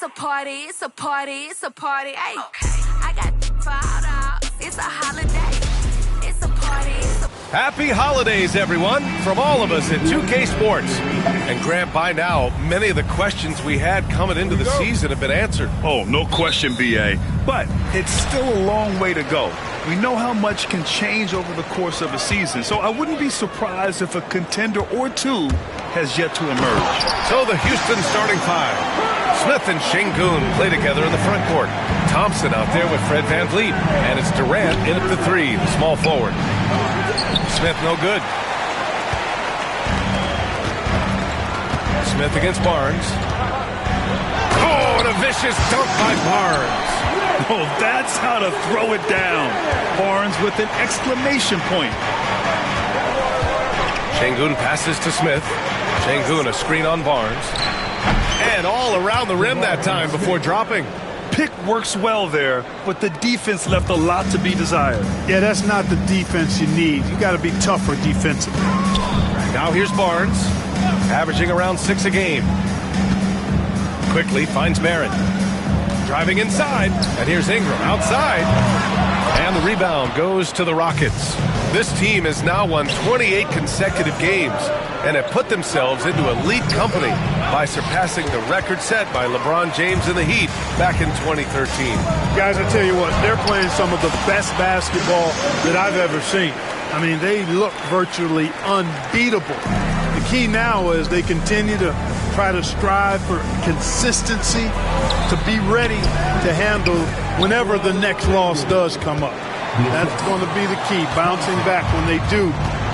a party, it's a party, it's a party. Hey, I got $5. It's a holiday. It's a party, it's a Happy holidays, everyone, from all of us at 2K Sports. And Grant, by now, many of the questions we had coming into the season have been answered. Oh, no question, B.A. But it's still a long way to go. We know how much can change over the course of a season, so I wouldn't be surprised if a contender or two has yet to emerge. So the Houston starting five. Smith and Şengün play together in the front court. Thompson out there with Fred VanVleet. And it's Durant in at the three, the small forward. Smith no good. Smith against Barnes. Oh, and a vicious dunk by Barnes. Oh, that's how to throw it down. Barnes with an exclamation point. Şengün passes to Smith. Şengün a screen on Barnes. And all around the rim that time before dropping. Pick works well there, but the defense left a lot to be desired. Yeah, that's not the defense you need. You got to be tougher defensively. Now here's Barnes, averaging around 6 a game. Quickly finds Barrett. Driving inside, and here's Ingram outside. And the rebound goes to the Rockets. This team has now won 28 consecutive games and have put themselves into elite company by surpassing the record set by LeBron James and the Heat back in 2013. Guys, I tell you what, they're playing some of the best basketball that I've ever seen. I mean, they look virtually unbeatable. The key now is they continue to try to strive for consistency, to be ready to handle whenever the next loss does come up. That's going to be the key, bouncing back when they do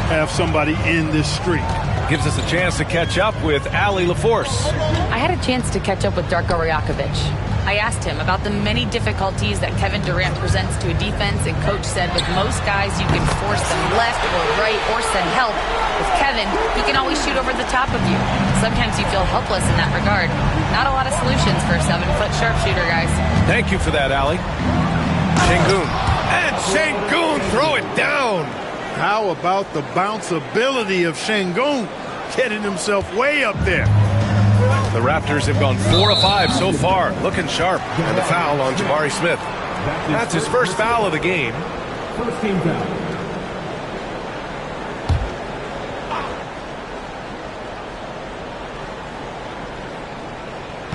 have somebody in this streak. Gives us a chance to catch up with Allie LaForce. I had a chance to catch up with Darko Rajakovic. I asked him about the many difficulties that Kevin Durant presents to a defense, and Coach said with most guys you can force them left or right or send help. With Kevin, he can always shoot over the top of you. Sometimes you feel helpless in that regard. Not a lot of solutions for a 7-foot sharpshooter, guys. Thank you for that, Allie. Şengün. And Şengün throw it down. How about the bounceability of Şengün getting himself way up there? The Raptors have gone 4 of 5 so far, looking sharp. And the foul on Jabari Smith. That's his first foul of the game. First team foul.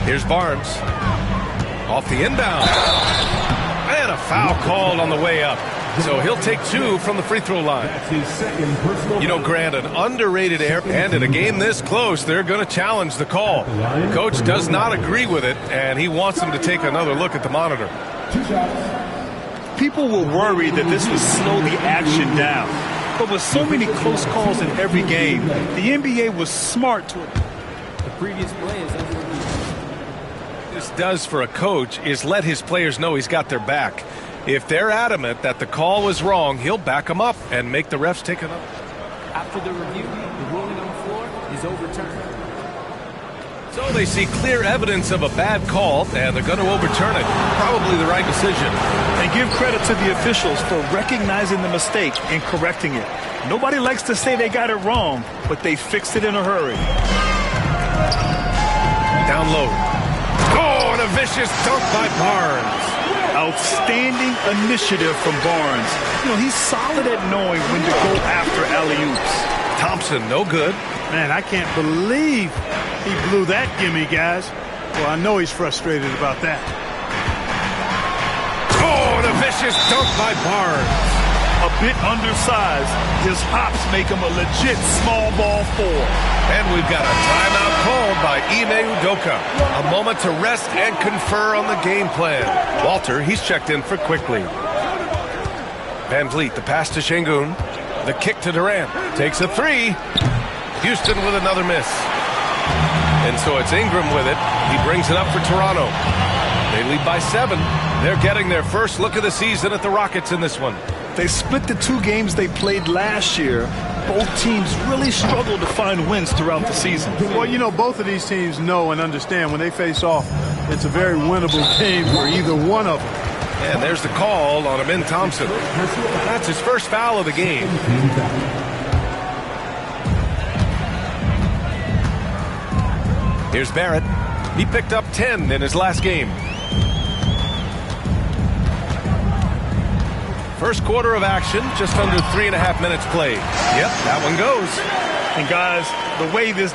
Here's Barnes. Off the inbound. And a foul called on the way up. So he'll take 2 from the free throw line. You know, Grant, an underrated error, and in a game this close, they're going to challenge the call. Coach does not agree with it, and he wants them to take another look at the monitor. People were worried that this would slow the action down. But with so many close calls in every game, the NBA was smart to it. The previous play is under review. This does for a coach is let his players know he's got their back. If they're adamant that the call was wrong, he'll back them up and make the refs take another. After the review, the ruling on the floor is overturned. So they see clear evidence of a bad call, and they're going to overturn it. Probably the right decision. And give credit to the officials for recognizing the mistake and correcting it. Nobody likes to say they got it wrong, but they fixed it in a hurry. Down low. Oh, and a vicious dunk by Barnes. Outstanding initiative from Barnes. You know, he's solid at knowing when to go after alley-oops. Thompson, no good. Man, I can't believe he blew that gimme, guys. Well, I know he's frustrated about that. Oh, and a vicious dunk by Barnes. A bit undersized, his hops make him a legit small ball 4. And we've got a timeout called by Ime Udoka. A moment to rest and confer on the game plan. Walter, he's checked in for quickly. VanVleet, the pass to Şengün. The kick to Durant. Takes a 3. Houston with another miss. And so it's Ingram with it. He brings it up for Toronto. They lead by 7. They're getting their first look of the season at the Rockets in this one. They split the 2 games they played last year. Both teams really struggled to find wins throughout the season. Well, you know, both of these teams know and understand when they face off, it's a very winnable game for either one of them. And there's the call on Amin Thompson. That's his first foul of the game. Here's Barrett. He picked up 10 in his last game. First quarter of action, just under 3.5 minutes played. Yep, that one goes. And guys, the way this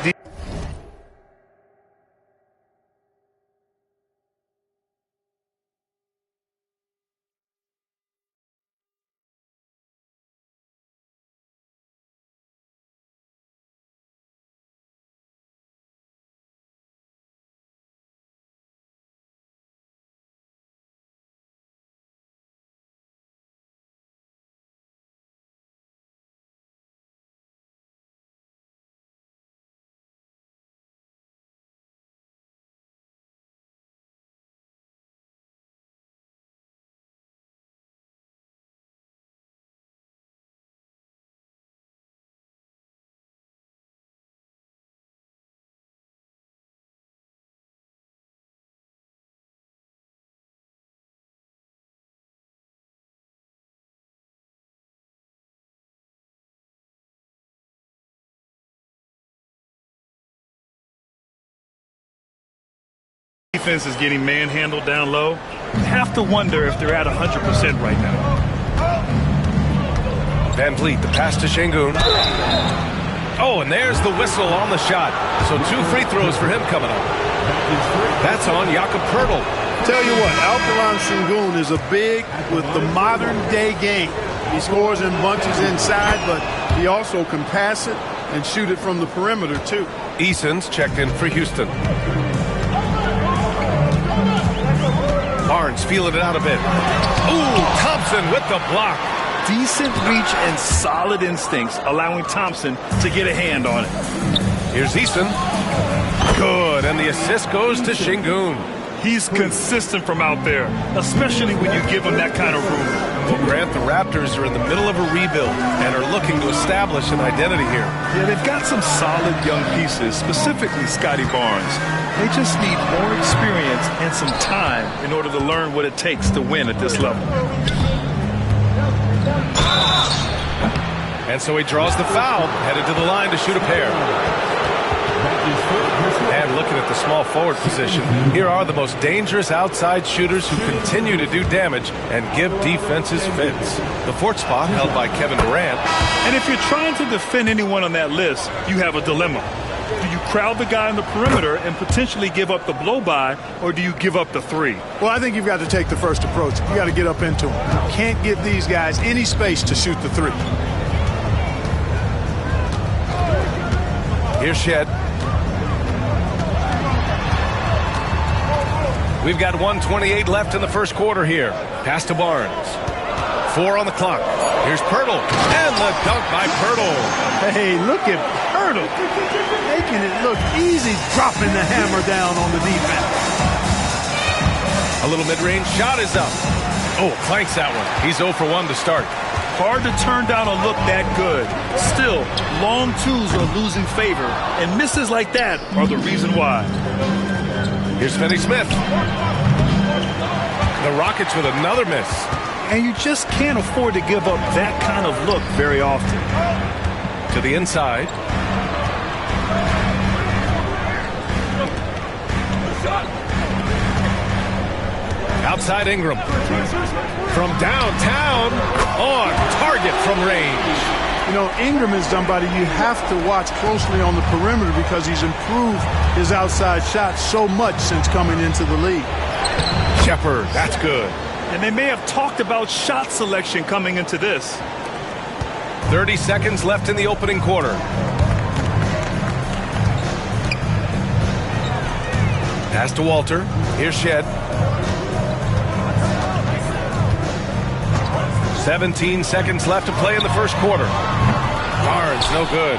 defense is getting manhandled down low, you have to wonder if they're at 100% right now. Van Vliet, the pass to Şengün. Oh, and there's the whistle on the shot. So 2 free throws for him coming up. That's on Jakob Poeltl. Tell you what, Alperen Şengün is a big with the modern-day game. He scores in bunches inside, but he also can pass it and shoot it from the perimeter, too. Eason's checked in for Houston. Barnes feeling it out a bit. Ooh, Thompson with the block. Decent reach and solid instincts, allowing Thompson to get a hand on it. Here's Eason. Good, and the assist goes to Şengün. He's consistent from out there, especially when you give him that kind of room. Well, Grant, the Raptors are in the middle of a rebuild and are looking to establish an identity here. Yeah, they've got some solid young pieces, specifically Scotty Barnes. They just need more experience and some time in order to learn what it takes to win at this level. And so he draws the foul, headed to the line to shoot a pair. And looking at the small forward position, here are the most dangerous outside shooters who continue to do damage and give defenses fits. The 4th spot held by Kevin Durant. And if you're trying to defend anyone on that list, you have a dilemma. Do you crowd the guy on the perimeter and potentially give up the blow-by, or do you give up the 3? Well, I think you've got to take the first approach. You got to get up into them. You can't give these guys any space to shoot the 3. Here's Shed. We've got 1:28 left in the first quarter here. Pass to Barnes. 4 on the clock. Here's Poeltl. And the dunk by Poeltl. Hey, look at Poeltl. Making it look easy, dropping the hammer down on the defense. A little mid-range shot is up. Oh, clanks that one. He's 0 for 1 to start. Hard to turn down a look that good. Still, long twos are losing favor, and misses like that are the reason why. Here's Finney-Smith. The Rockets with another miss. And you just can't afford to give up that kind of look very often. To the inside. Outside Ingram. From downtown, on target from range. You know, Ingram is somebody you have to watch closely on the perimeter because he's improved his outside shot so much since coming into the league. Shepherd, that's good. And they may have talked about shot selection coming into this. 30 seconds left in the opening quarter. Pass to Walter. Here's Shed. 17 seconds left to play in the first quarter. Barnes, no good.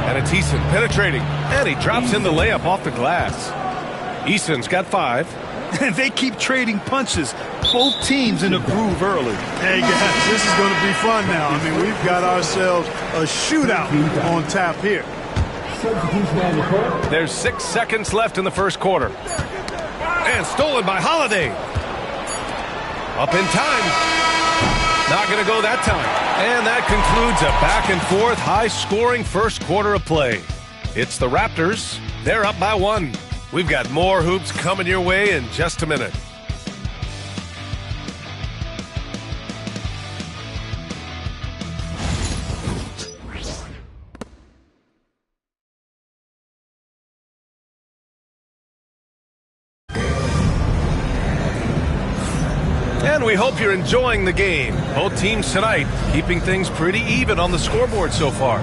And it's Eason penetrating. And he drops in the layup off the glass. Eason's got 5. And they keep trading punches. Both teams in a groove early. Hey, guys, this is going to be fun now. I mean, we've got ourselves a shootout on tap here. There's 6 seconds left in the first quarter. And stolen by Holiday. Up in time. Not going to go that time. And that concludes a back-and-forth, high-scoring first quarter of play. It's the Raptors. They're up by 1. We've got more hoops coming your way in just a minute. And we hope you're enjoying the game. Both teams tonight keeping things pretty even on the scoreboard so far.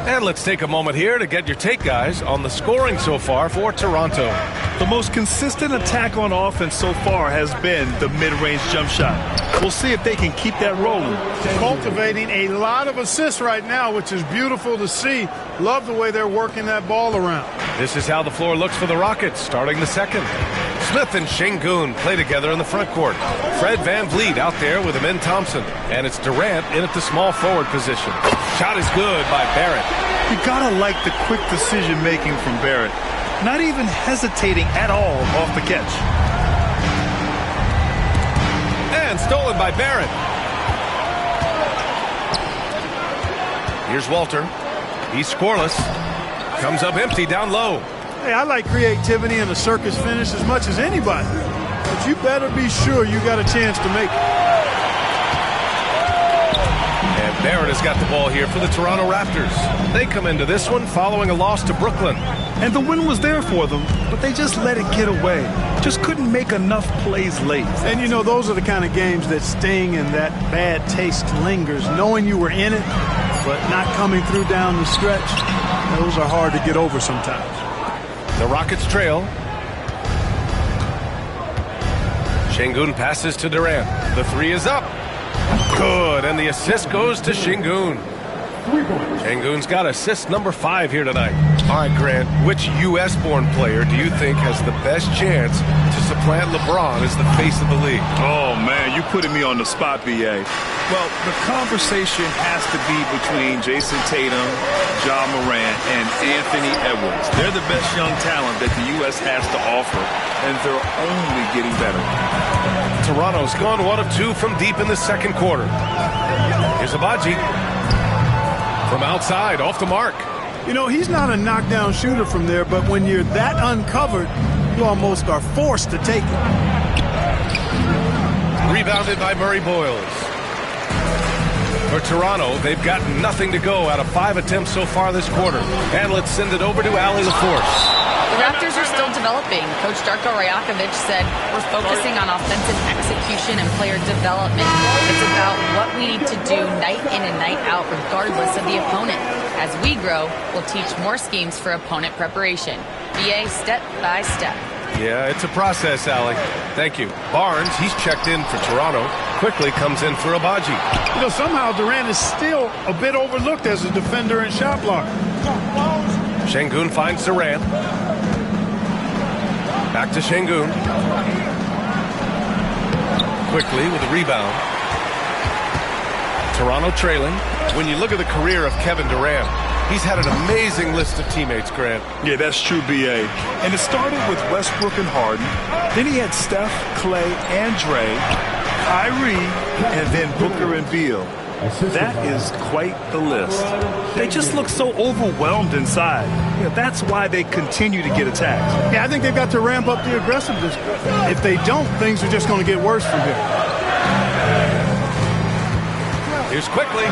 And let's take a moment here to get your take, guys, on the scoring so far for Toronto. The most consistent attack on offense so far has been the mid-range jump shot. We'll see if they can keep that rolling. Cultivating a lot of assists right now, which is beautiful to see. Love the way they're working that ball around. This is how the floor looks for the Rockets starting the second. Smith and Sengun play together in the front court. Fred VanVleet out there with Amen Thompson. And it's Durant in at the small forward position. Shot is good by Barrett. You gotta like the quick decision-making from Barrett. Not even hesitating at all off the catch. And stolen by Barrett. Here's Walter. He's scoreless. Comes up empty down low. Hey, I like creativity in a circus finish as much as anybody. But you better be sure you got a chance to make it. And Barrett has got the ball here for the Toronto Raptors. They come into this one following a loss to Brooklyn. And the win was there for them, but they just let it get away. Just couldn't make enough plays late. And, you know, those are the kind of games that sting and that bad taste lingers. Knowing you were in it, but not coming through down the stretch, those are hard to get over sometimes. The Rockets trail. Sengun passes to Durant. The three is up. Good, and the assist goes to Sengun. Sengun's got assist number 5 here tonight. All right, Grant, which U.S.-born player do you think has the best chance to supplant LeBron as the face of the league? Oh, man, you putting me on the spot, B.A. Well, the conversation has to be between Jason Tatum, Ja Morant, and Anthony Edwards. They're the best young talent that the U.S. has to offer, and they're only getting better. Toronto's gone 1 of 2 from deep in the second quarter. Here's Abaji. From outside, off the mark. You know, he's not a knockdown shooter from there, but when you're that uncovered, you almost are forced to take it. Rebounded by Murray Boyles. For Toronto, they've got nothing to go out of 5 attempts so far this quarter. And let's send it over to Allie LaForce. The Raptors are still developing. Coach Darko Rajakovic said, we're focusing on offensive execution and player development. It's about what we need to do night in and night out, regardless of the opponent. As we grow, we'll teach more schemes for opponent preparation. BA step by step. Yeah, it's a process, Allie. Thank you. Barnes, he's checked in for Toronto. Quickly comes in for Abaji. You know, somehow Durant is still a bit overlooked as a defender and shot blocker. Sengun finds Durant. Back to Sengun. Quickly with a rebound. Toronto trailing. When you look at the career of Kevin Durant, he's had an amazing list of teammates, Grant. Yeah, that's true, B.A. And it started with Westbrook and Harden. Then he had Steph, Clay, and Dre, Kyrie, and then Booker and Beal. That is quite the list. They just look so overwhelmed inside. Yeah, that's why they continue to get attacked. Yeah, I think they've got to ramp up the aggressiveness. If they don't, things are just going to get worse from here. Here's Quickly.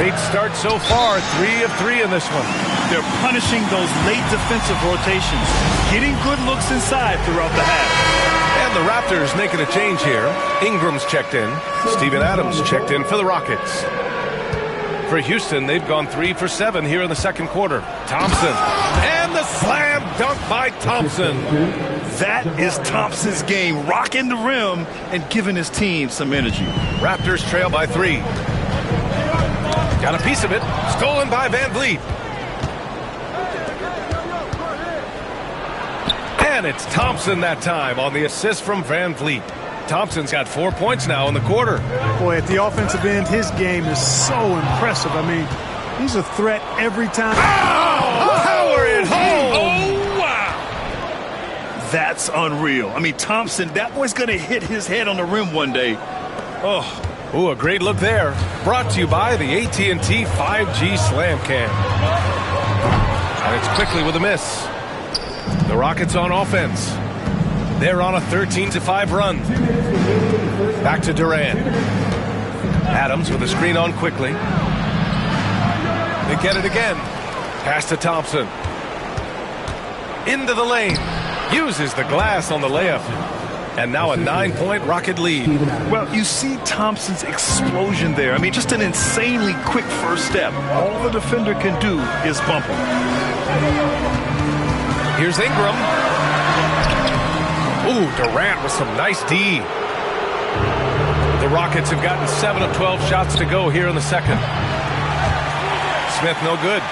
Great start so far. 3 of 3 in this one. They're punishing those late defensive rotations, getting good looks inside throughout the half. And the Raptors making a change here. Ingram's checked in. Steven Adams checked in for the Rockets. For Houston, they've gone 3 for 7 here in the second quarter. Thompson. And the slam dunk by Thompson. That is Thompson's game, rocking the rim and giving his team some energy. Raptors trail by 3. Got a piece of it. Stolen by VanVleet. And it's Thompson that time on the assist from VanVleet. Thompson's got 4 points now in the quarter. Boy, at the offensive end, his game is so impressive. I mean, he's a threat every time. Oh, power it home. Oh, wow. That's unreal. I mean, Thompson, that boy's going to hit his head on the rim one day. Oh. Ooh, a great look there. Brought to you by the AT&T 5G Slam Cam. And it's quickly with a miss. The Rockets on offense. They're on a 13-5 run. Back to Durant. Adams with a screen on quickly. They get it again. Pass to Thompson. Into the lane. Uses the glass on the layup. And now a 9-point Rocket lead. Well, you see Thompson's explosion there. I mean, just an insanely quick first step. All the defender can do is bump him. Here's Ingram. Ooh, Durant with some nice D. The Rockets have gotten 7 of 12 shots to go here in the second. Smith no good.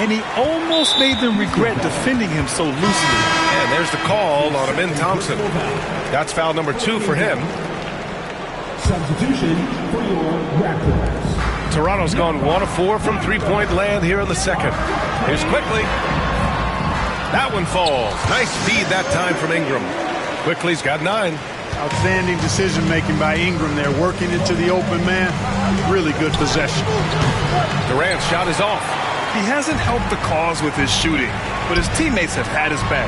And he almost made them regret defending him so loosely. And there's the call on Amin Thompson. That's foul number 2 for him. Substitution for your Raptors. Toronto's gone 1 of 4 from three-point land here in the second. Here's Quickly. That one falls. Nice feed that time from Ingram. Quickly's got 9. Outstanding decision-making by Ingram there, working into the open man. Really good possession. Durant's shot is off. He hasn't helped the cause with his shooting, but his teammates have had his back.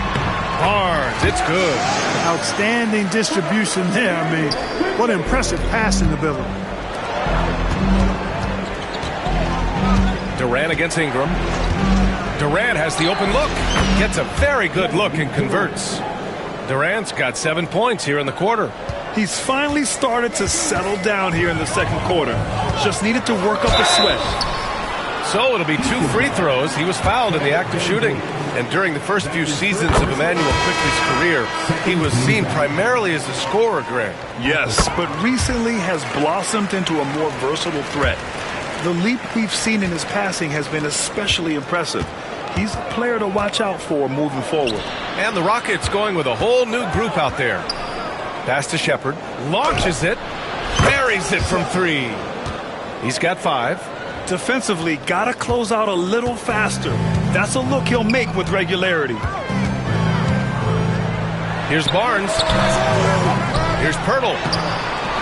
Barnes, it's good. Outstanding distribution there. I mean, what impressive passing ability. Durant against Ingram. Durant has the open look. Gets a very good look and converts. Durant's got 7 points here in the quarter. He's finally started to settle down here in the second quarter. Just needed to work up a sweat. So it'll be 2 free throws. He was fouled in the act of shooting. And during the first few seasons of Emmanuel Quickley's career, he was seen primarily as a scorer, Grant. Yes, but recently has blossomed into a more versatile threat. The leap we've seen in his passing has been especially impressive. He's a player to watch out for moving forward. And the Rockets going with a whole new group out there. Pass to Shepherd. Launches it. Buries it from 3. He's got 5. Defensively, gotta close out a little faster. That's a look he'll make with regularity. Here's Barnes. Here's Pirtle.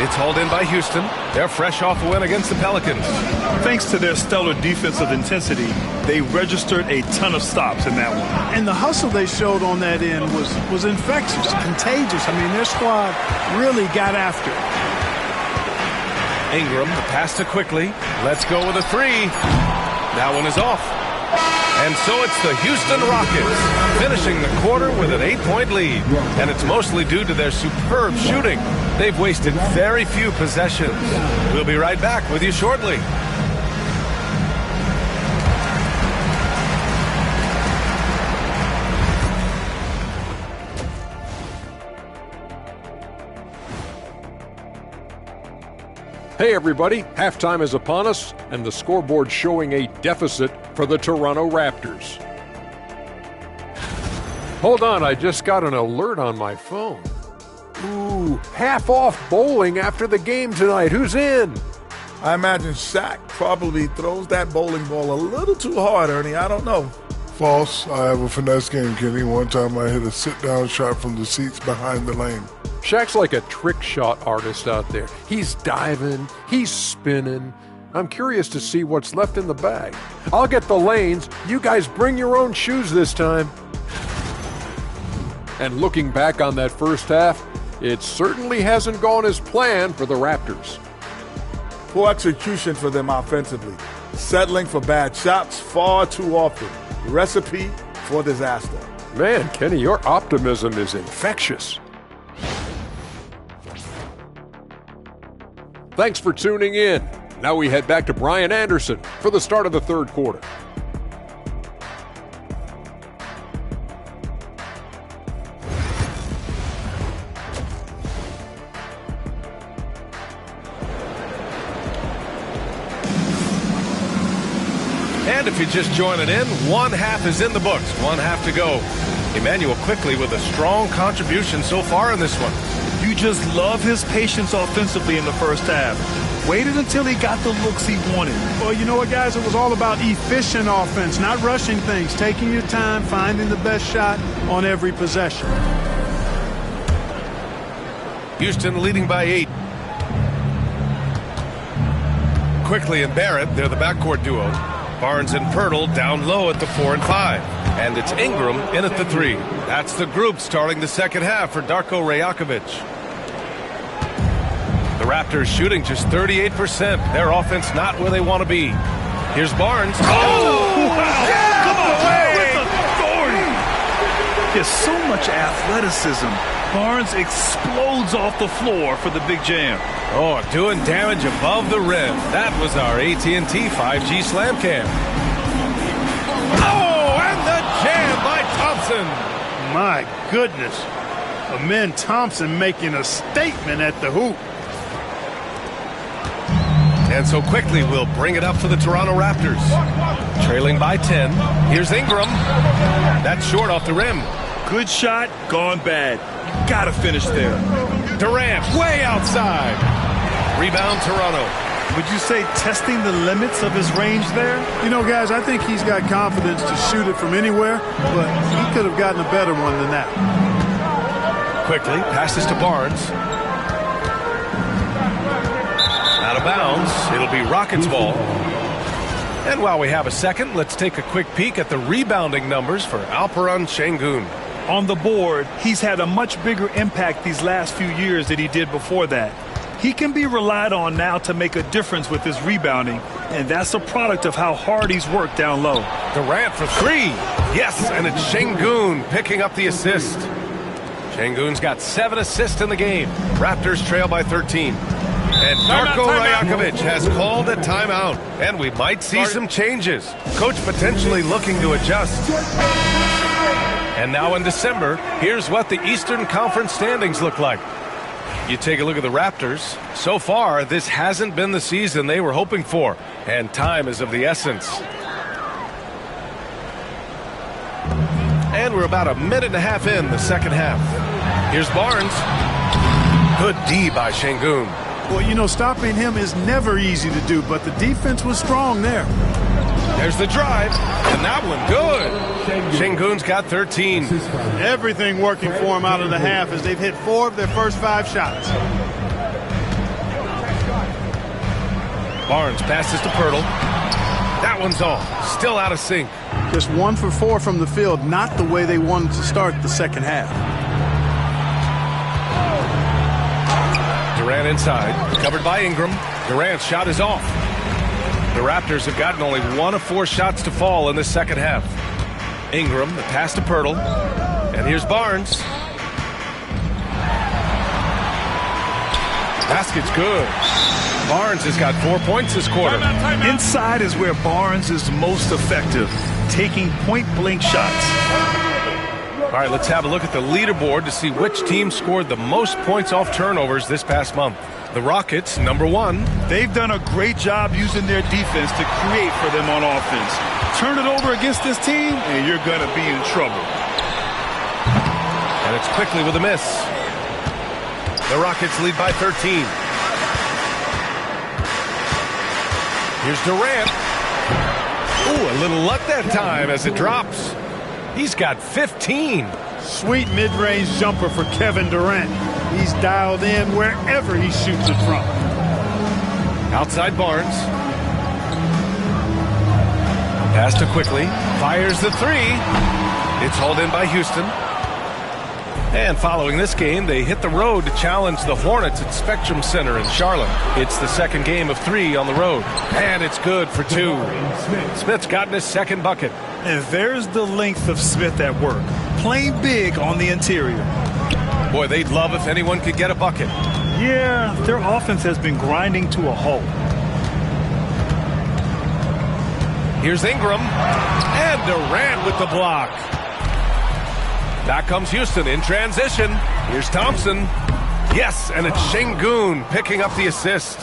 It's hauled in by Houston. They're fresh off a win against the Pelicans. Thanks to their stellar defensive intensity, they registered a ton of stops in that one. And the hustle they showed on that end was infectious, contagious. I mean, their squad really got after it. Ingram, the pass to Quickly. Let's go with a 3. That one is off. And so it's the Houston Rockets finishing the quarter with an 8-point lead. And it's mostly due to their superb shooting. They've wasted very few possessions. We'll be right back with you shortly. Hey everybody, halftime is upon us, and the scoreboard showing a deficit for the Toronto Raptors. Hold on, I just got an alert on my phone. Ooh, half off bowling after the game tonight. Who's in? I imagine Shaq probably throws that bowling ball a little too hard, Ernie. I don't know. False. I have a finesse game, Kenny. One time I hit a sit-down shot from the seats behind the lane. Shaq's like a trick shot artist out there. He's diving, he's spinning. I'm curious to see what's left in the bag. I'll get the lanes. You guys bring your own shoes this time. And looking back on that first half, it certainly hasn't gone as planned for the Raptors. Poor execution for them offensively. Settling for bad shots far too often. Recipe for disaster. Man, Kenny, your optimism is infectious. Thanks for tuning in. Now we head back to Brian Anderson for the start of the third quarter. And if you're just joining in, one half is in the books, one half to go. Emmanuel Quickley with a strong contribution so far in this one. You just love his patience offensively in the first half. Waited until he got the looks he wanted. Well, you know what, guys? It was all about efficient offense, not rushing things, taking your time, finding the best shot on every possession. Houston leading by 8. Quickley and Barrett, they're the backcourt duo. Barnes and Pirtle down low at the 4 and 5. And it's Ingram in at the 3. That's the group starting the second half for Darko Rajakovic. The Raptors shooting just 38%. Their offense not where they want to be. Here's Barnes. Oh! Yeah! Come on, with authority. There's so much athleticism. Barnes explodes off the floor for the big jam. Oh, doing damage above the rim. That was our AT&T 5G Slam Cam. Oh, and the jam by Thompson. My goodness. Amen Thompson making a statement at the hoop. And so quickly we'll bring it up for the Toronto Raptors. Trailing by 10. Here's Ingram. That's short off the rim. Good shot, gone bad. Gotta finish there. Durant way outside. Rebound Toronto. Would you say testing the limits of his range there? You know, guys, I think he's got confidence to shoot it from anywhere, but he could have gotten a better one than that. Quickly passes to Barnes. Out of bounds. It'll be Rockets ball. And while we have a second, let's take a quick peek at the rebounding numbers for Alperen Sengun. On the board, he's had a much bigger impact these last few years than he did before that. He can be relied on now to make a difference with his rebounding, and that's a product of how hard he's worked down low. Durant for 3. Yes, and it's Sengun picking up the assist. Sengun's got 7 assists in the game. Raptors trail by 13. And Darko Rajakovic has called a timeout, and we might see some changes. Coach potentially looking to adjust. And now in December, here's what the Eastern Conference standings look like. You take a look at the Raptors. So far, this hasn't been the season they were hoping for, and time is of the essence. And we're about a minute and a half in the second half. Here's Barnes. Good D by Sengun. Well, you know, stopping him is never easy to do, but the defense was strong there. There's the drive, and that one good. Sengun's got 13. Everything working for him out of the half as they've hit 4 of their first 5 shots. Barnes passes to Poeltl. That one's off. Still out of sync. Just 1 for 4 from the field, not the way they wanted to start the second half. Durant inside, covered by Ingram. Durant's shot is off. The Raptors have gotten only 1 of 4 shots to fall in the second half. Ingram, the pass to Poeltl. And here's Barnes. Basket's good. Barnes has got 4 points this quarter. Inside is where Barnes is most effective, taking point-blank shots. All right, let's have a look at the leaderboard to see which team scored the most points off turnovers this past month. The Rockets, number 1. They've done a great job using their defense to create for them on offense. Turn it over against this team, and you're going to be in trouble. And it's quickly with a miss. The Rockets lead by 13. Here's Durant. Ooh, a little luck that time as it drops. He's got 15. Sweet mid-range jumper for Kevin Durant. He's dialed in wherever he shoots it from. Outside Barnes. Pass to Quickly. Fires the 3. It's hauled in by Houston. And following this game, they hit the road to challenge the Hornets at Spectrum Center in Charlotte. It's the second game of 3 on the road. And it's good for 2. Smith's gotten his second bucket. And there's the length of Smith at work. Playing big on the interior. Boy, they'd love if anyone could get a bucket. Yeah, their offense has been grinding to a halt. Here's Ingram. And Durant with the block. Back comes Houston in transition. Here's Thompson. Yes, and it's Sengun picking up the assist.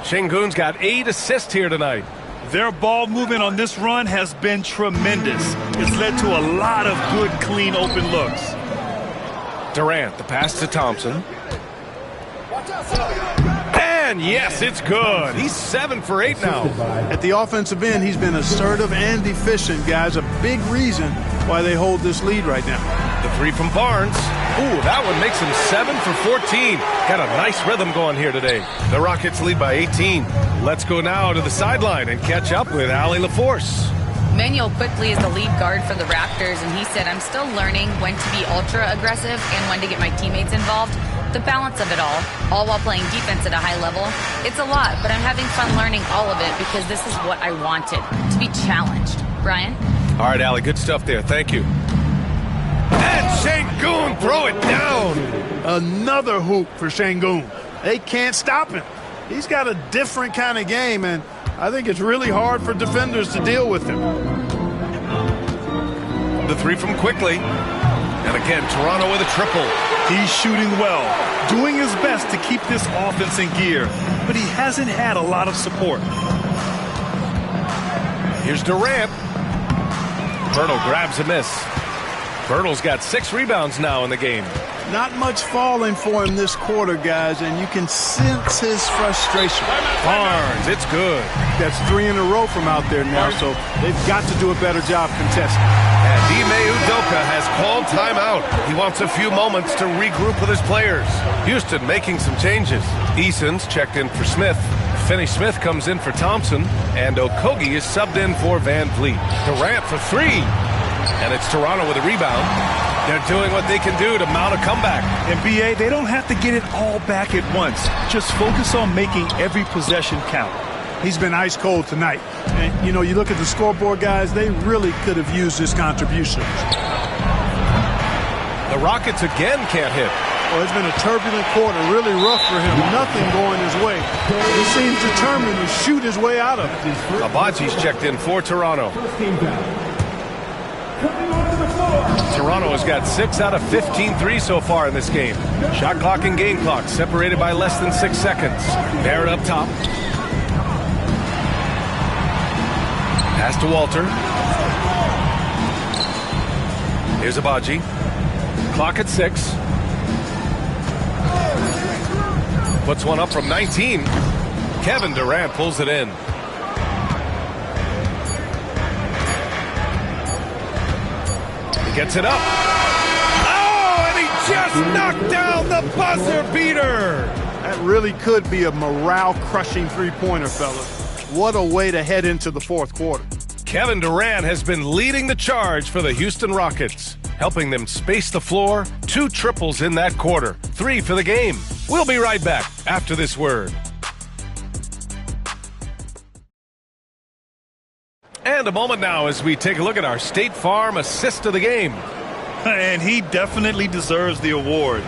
Sengun's got 8 assists here tonight. Their ball movement on this run has been tremendous. It's led to a lot of good, clean, open looks. Durant, the pass to Thompson. And yes, it's good. He's 7 for 8 now. At the offensive end, he's been assertive and efficient, guys. A big reason why they hold this lead right now. The 3 from Barnes. Ooh, that one makes him 7 for 14. Got a nice rhythm going here today. The Rockets lead by 18. Let's go now to the sideline and catch up with Allie LaForce. Manuel Quickley is the lead guard for the Raptors, and he said, I'm still learning when to be ultra aggressive and when to get my teammates involved. The balance of it all while playing defense at a high level. It's a lot, but I'm having fun learning all of it because this is what I wanted, to be challenged. Brian? All right, Allie, good stuff there. Thank you. And Sengun, throw it down. Another hoop for Sengun. They can't stop him. He's got a different kind of game, and I think it's really hard for defenders to deal with him. The three from Quickley. And again, Toronto with a triple. He's shooting well, doing his best to keep this offense in gear, but he hasn't had a lot of support. Here's Durant. Bertle grabs a miss. Bertle's got 6 rebounds now in the game. Not much falling for him this quarter, guys, and you can sense his frustration. Barnes, it's good. That's 3 in a row from out there now, so they've got to do a better job contesting. And Ime Udoka has called timeout. He wants a few moments to regroup with his players. Houston making some changes. Eason's checked in for Smith. Finney-Smith comes in for Thompson. And Okogie is subbed in for Van Vliet. Durant for 3. And it's Toronto with a rebound. They're doing what they can do to mount a comeback. And BA, they don't have to get it all back at once. Just focus on making every possession count. He's been ice cold tonight. And, you know, you look at the scoreboard, guys, they really could have used his contributions. The Rockets again can't hit. Well, it's been a turbulent quarter, really rough for him. Nothing going his way. He seems determined to shoot his way out of it. Abaji's checked in for Toronto. Toronto has got 6 out of 15 threes so far in this game. Shot clock and game clock separated by less than 6 seconds. Barrett up top. Pass to Walter. Here's Abaji. Clock at 6. Puts one up from 19. Kevin Durant pulls it in. Gets it up. Oh, and he just knocked down the buzzer beater. That really could be a morale-crushing three-pointer, fellas. What a way to head into the fourth quarter. Kevin Durant has been leading the charge for the Houston Rockets, helping them space the floor. 2 triples in that quarter, 3 for the game. We'll be right back after this word. And a moment now as we take a look at our State Farm assist of the game. And he definitely deserves the award.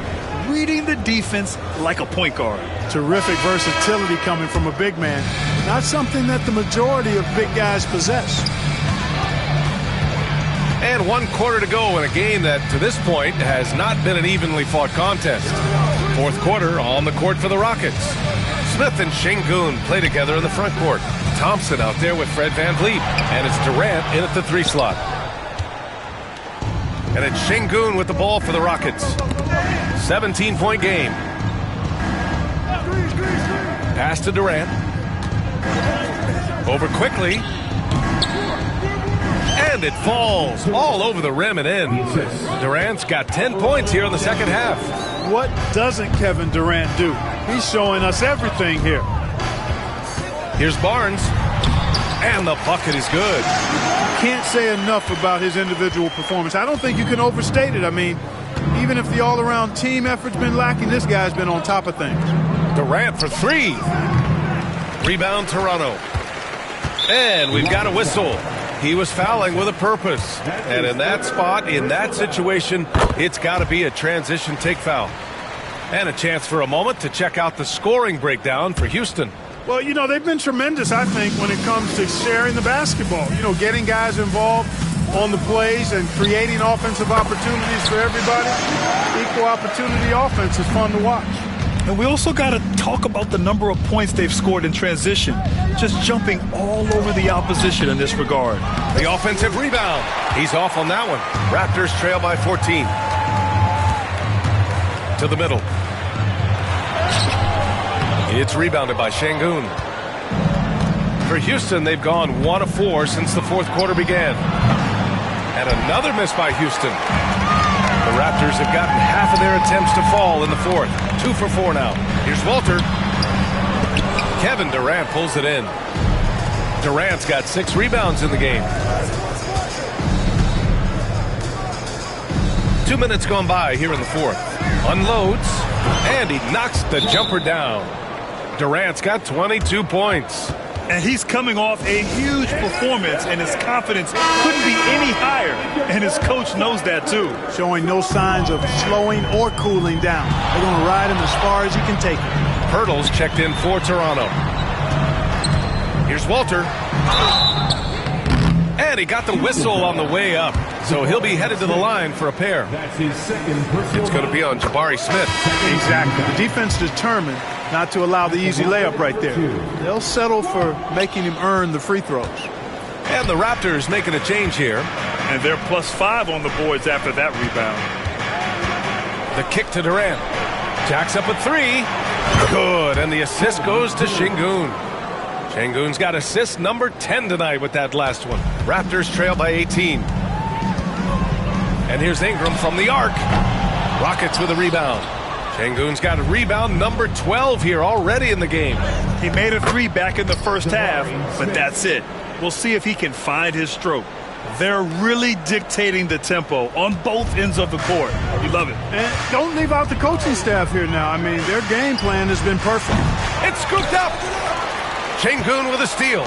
Reading the defense like a point guard. Terrific versatility coming from a big man. Not something that the majority of big guys possess. And 1 quarter to go in a game that, to this point, has not been an evenly fought contest. Fourth quarter on the court for the Rockets. Smith and Sengun play together in the front court. Thompson out there with Fred Van Vliet. And it's Durant in at the 3 slot. And it's Sengun with the ball for the Rockets. 17-point game. Pass to Durant. Over quickly. And it falls all over the rim and in. Durant's got 10 points here in the second half. What doesn't Kevin Durant do? He's showing us everything here. Here's Barnes. And the bucket is good. Can't say enough about his individual performance. I don't think you can overstate it. I mean, even if the all-around team effort's been lacking, this guy's been on top of things. Durant for 3. Rebound Toronto. And we've got a whistle. He was fouling with a purpose. And in that spot, in that situation, it's got to be a transition take foul. And a chance for a moment to check out the scoring breakdown for Houston. Well, you know, they've been tremendous, I think, when it comes to sharing the basketball. You know, getting guys involved on the plays and creating offensive opportunities for everybody. Equal opportunity offense is fun to watch. And we also got to talk about the number of points they've scored in transition. Just jumping all over the opposition in this regard. The offensive rebound. He's off on that one. Raptors trail by 14. To the middle. It's rebounded by Sengun. For Houston, they've gone 1 of 4 since the fourth quarter began. And another miss by Houston. The Raptors have gotten half of their attempts to fall in the fourth. 2 for 4 now. Here's Walter. Kevin Durant pulls it in. Durant's got 6 rebounds in the game. 2 minutes gone by here in the fourth. Unloads, and he knocks the jumper down. Durant's got 22 points. And he's coming off a huge performance, and his confidence couldn't be any higher. And his coach knows that, too. Showing no signs of slowing or cooling down. They're going to ride him as far as he can take him. Pirtle's checked in for Toronto. Here's Walter. And he got the whistle on the way up. So he'll be headed to the line for a pair. It's going to be on Jabari Smith. Exactly. The defense determined not to allow the easy layup right there. They'll settle for making him earn the free throws. And the Raptors making a change here. And they're +5 on the boards after that rebound. The kick to Durant. Jacks up a 3. Good. And the assist goes to Şengün. Şengün's got assist number 10 tonight with that last one. Raptors trail by 18. And here's Ingram from the arc. Rockets with a rebound. Şengün's got a rebound number 12 here already in the game. He made a 3 back in the first half, but that's it. We'll see if he can find his stroke. They're really dictating the tempo on both ends of the court. You love it. And don't leave out the coaching staff here now. I mean, their game plan has been perfect. It's scooped up. Şengün with a steal.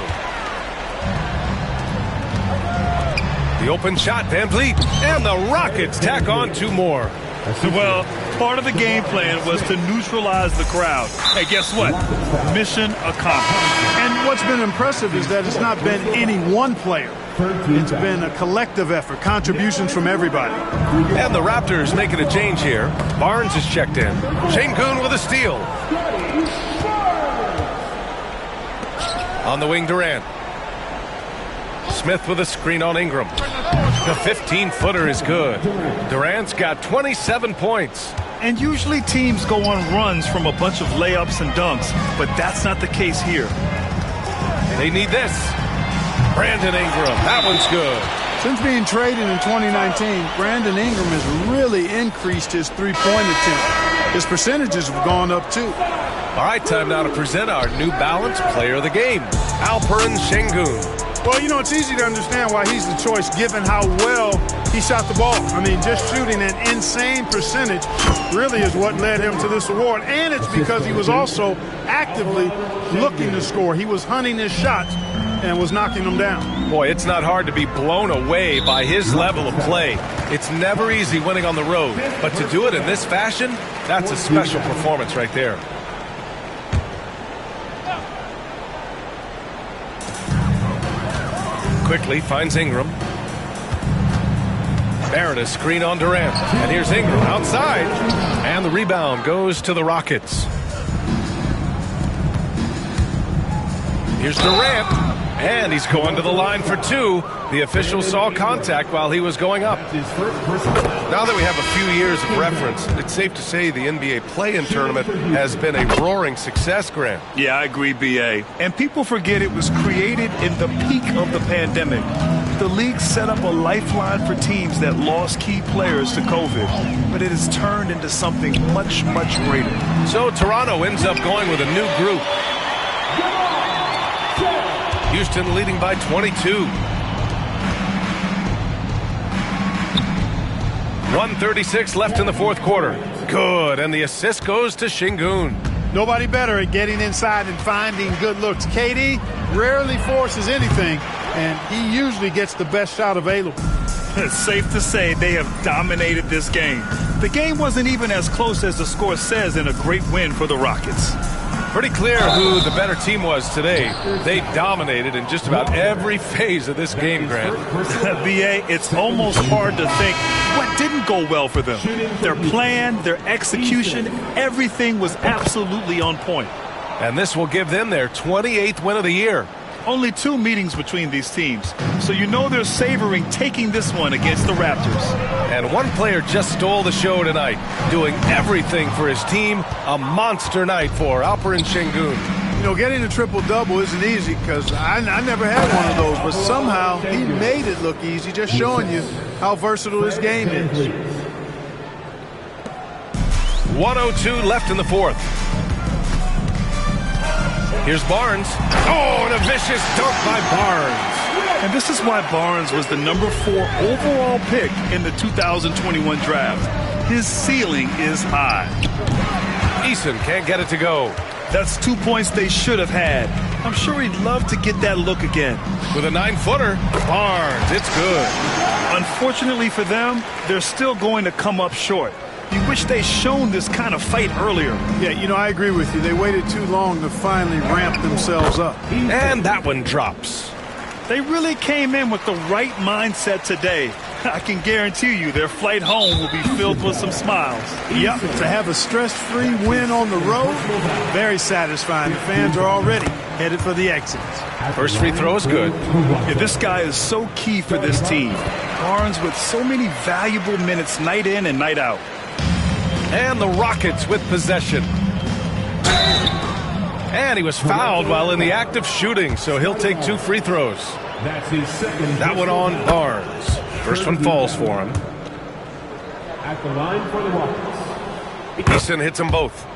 The open shot, Van Vliet. And the Rockets tack on 2 more. Well, part of the game plan was to neutralize the crowd. Hey, guess what? Mission accomplished. And what's been impressive is that it's not been any one player. It's been a collective effort, contributions from everybody. And the Raptors making a change here. Barnes is checked in. Şengün with a steal. On the wing, Durant. Smith with a screen on Ingram. The 15-footer is good. Durant's got 27 points. And usually teams go on runs from a bunch of layups and dunks, but that's not the case here. They need this. Brandon Ingram. That one's good. Since being traded in 2019, Brandon Ingram has really increased his three-point attempt. His percentages have gone up, too. All right, time now to present our New Balance Player of the Game, Alperen Şengün. Well, you know, it's easy to understand why he's the choice given how well he shot the ball. I mean, just shooting an insane percentage really is what led him to this award. And it's because he was also actively looking to score. He was hunting his shots and was knocking them down. Boy, it's not hard to be blown away by his level of play. It's never easy winning on the road. But to do it in this fashion, that's a special performance right there. Quickly finds Ingram. Barrett a screen on Durant. And here's Ingram outside. And the rebound goes to the Rockets. Here's Durant. And he's going to the line for 2. The official saw contact while he was going up. Now that we have a few years of reference, it's safe to say the NBA play-in tournament has been a roaring success, Grant. Yeah, I agree, B.A. And people forget it was created in the peak of the pandemic. The league set up a lifeline for teams that lost key players to COVID, but it has turned into something much, much greater. So Toronto ends up going with a new group. Houston leading by 22. 1:36 left in the fourth quarter. Good, and the assist goes to Şengün. Nobody better at getting inside and finding good looks. KD rarely forces anything, and he usually gets the best shot available. It's safe to say they have dominated this game. The game wasn't even as close as the score says in a great win for the Rockets. Pretty clear who the better team was today. They dominated in just about every phase of this game, Grant. B.A., it's almost hard to think what didn't go well for them. Their plan, their execution, everything was absolutely on point. And this will give them their 28th win of the year. Only 2 meetings between these teams, so you know they're savoring taking this one against the Raptors. And one player just stole the show tonight, doing everything for his team. A monster night for Alperen Şengün. You know, getting a triple-double isn't easy because I never had one of those, but somehow he made it look easy, just showing you how versatile this game is. 1:02 left in the fourth. Here's Barnes. Oh, and a vicious dunk by Barnes. And this is why Barnes was the number 4 overall pick in the 2021 draft. His ceiling is high. Eason can't get it to go. That's 2 points they should have had. I'm sure he'd love to get that look again. With a 9-footer, Barnes, it's good. Unfortunately for them, they're still going to come up short. You wish they'd shown this kind of fight earlier. Yeah, you know, I agree with you. They waited too long to finally ramp themselves up. And that one drops. They really came in with the right mindset today. I can guarantee you their flight home will be filled with some smiles. Yep, to have a stress-free win on the road, very satisfying. The fans are already headed for the exits. First free throw is good. Yeah, this guy is so key for this team. Barnes with so many valuable minutes night in and night out. And the Rockets with possession. And he was fouled while in the act of shooting, so he'll take 2 free throws. That's his second. That one on Barnes. First one falls for him. At the line for the Rockets. Eason hits them both.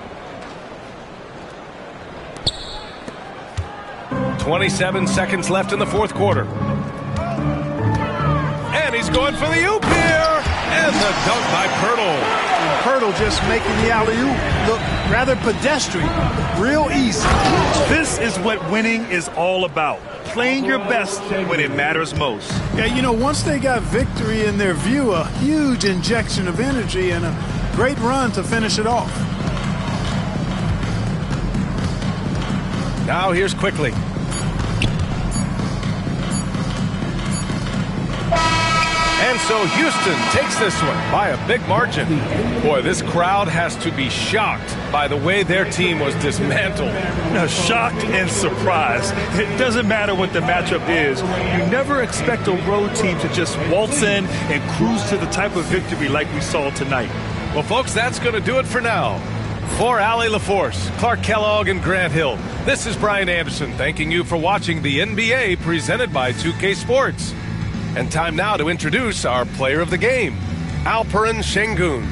27 seconds left in the fourth quarter. And he's going for the oop here. And the dunk by Pirtle. Pirtle just making the alley-oop look rather pedestrian. Real easy. This is what winning is all about. Playing your best when it matters most. Yeah, you know, once they got victory in their view, a huge injection of energy and a great run to finish it off. Now here's Quickly. And so Houston takes this one by a big margin. Boy, this crowd has to be shocked by the way their team was dismantled. Now, shocked and surprised. It doesn't matter what the matchup is. You never expect a road team to just waltz in and cruise to the type of victory like we saw tonight. Well, folks, that's going to do it for now. For Allie LaForce, Clark Kellogg, and Grant Hill, this is Brian Anderson thanking you for watching the NBA presented by 2K Sports. And time now to introduce our player of the game, Alperen Şengün.